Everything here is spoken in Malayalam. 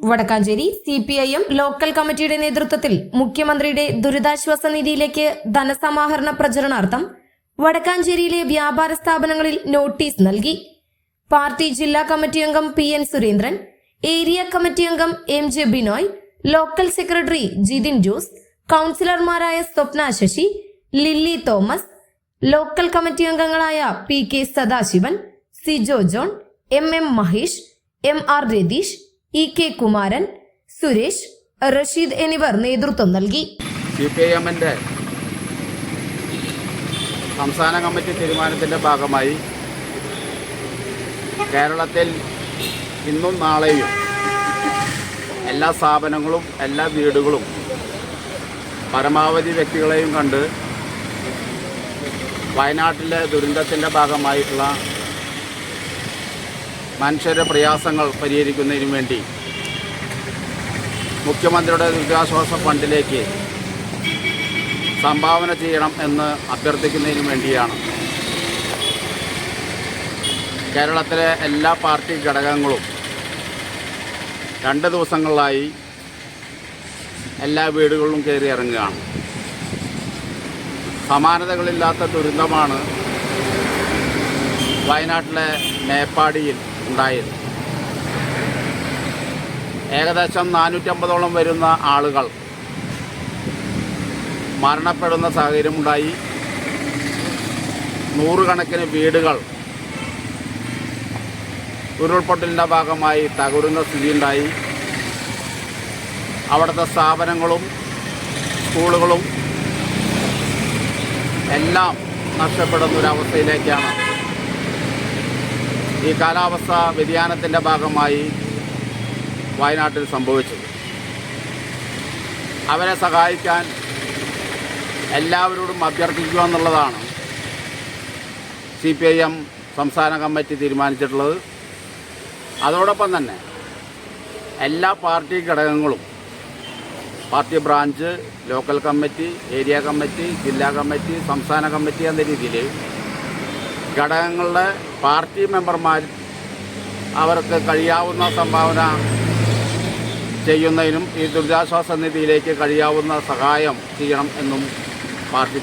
വടക്കാഞ്ചേരി CPIM ലോക്കൽ കമ്മിറ്റിയുടെ നേതൃത്വത്തിൽ മുഖ്യമന്ത്രിയുടെ ദുരിതാശ്വാസ നിധിയിലേക്ക് ധനസമാഹരണ പ്രചരണാർത്ഥം വടക്കാഞ്ചേരിയിലെ വ്യാപാര സ്ഥാപനങ്ങളിൽ നോട്ടീസ് നൽകി. പാർട്ടി ജില്ലാ കമ്മിറ്റി അംഗം PN സുരേന്ദ്രൻ, ഏരിയ കമ്മിറ്റി അംഗം MJ Binoy, local secretary Jithin Jose, കൗൺസിലർമാരായ സ്വപ്ന ശശി, ലില്ലി തോമസ്, ലോക്കൽ കമ്മിറ്റി അംഗങ്ങളായ PK Sadasivan, Sijo John, MM Mahesh, MR Ratheesh, EK Kumaran, Suresh, Rasheed എന്നിവർ നേതൃത്വം നൽകി. CPIMന്റെ സംസ്ഥാന കമ്മിറ്റി തീരുമാനത്തിന്റെ ഭാഗമായി കേരളത്തിൽ ഇന്നും നാളെയും എല്ലാ സ്ഥാപനങ്ങളും എല്ലാ വീടുകളും പരമാവധി വ്യക്തികളെയും കണ്ട് വയനാട്ടിലെ ദുരന്തത്തിൻ്റെ ഭാഗമായിട്ടുള്ള മനുഷ്യരുടെ പ്രയാസങ്ങൾ പരിഹരിക്കുന്നതിന് വേണ്ടി മുഖ്യമന്ത്രിയുടെ ദുരിതാശ്വാസ ഫണ്ടിലേക്ക് സംഭാവന ചെയ്യണം എന്ന് അഭ്യർത്ഥിക്കുന്നതിന് വേണ്ടിയാണ് കേരളത്തിലെ എല്ലാ പാർട്ടി ഘടകങ്ങളും 2 ദിവസങ്ങളിലായി എല്ലാ വീടുകളിലും കയറി ഇറങ്ങുകയാണ്. സമാനതകളില്ലാത്ത ദുരന്തമാണ് വയനാട്ടിലെ മേപ്പാടിയിൽ ഉണ്ടായത്. ഏകദേശം 450ഓളം വരുന്ന ആളുകൾ മരണപ്പെടുന്ന സാഹചര്യമുണ്ടായി. 100 കണക്കിന് വീടുകൾ ഉരുൾപൊട്ടലിൻ്റെ ഭാഗമായി തകരുന്ന സ്ഥിതിയുണ്ടായി. അവിടുത്തെ സ്ഥാപനങ്ങളും സ്കൂളുകളും എല്ലാം നഷ്ടപ്പെടുന്നൊരവസ്ഥയിലേക്കാണ് ഈ കാലാവസ്ഥ വ്യതിയാനത്തിൻ്റെ ഭാഗമായി വയനാട്ടിൽ സംഭവിച്ചത്. അവരെ സഹായിക്കാൻ എല്ലാവരോടും അഭ്യർത്ഥിക്കുക എന്നുള്ളതാണ് CPIM സംസ്ഥാന കമ്മിറ്റി തീരുമാനിച്ചിട്ടുള്ളത്. അതോടൊപ്പം തന്നെ എല്ലാ പാർട്ടി ഘടകങ്ങളും party branch, local committee, area committee, ജില്ലാ കമ്മിറ്റി, സംസ്ഥാന കമ്മിറ്റി എന്ന രീതിയിൽ ഘടകങ്ങളുടെ പാർട്ടി മെമ്പർമാർ അവർക്ക് കഴിയാവുന്ന സംഭാവന ചെയ്യുന്നതിനും ഈ ദുരിതാശ്വാസ നിധിയിലേക്ക് കഴിയാവുന്ന സഹായം ചെയ്യണം എന്നും പാർട്ടി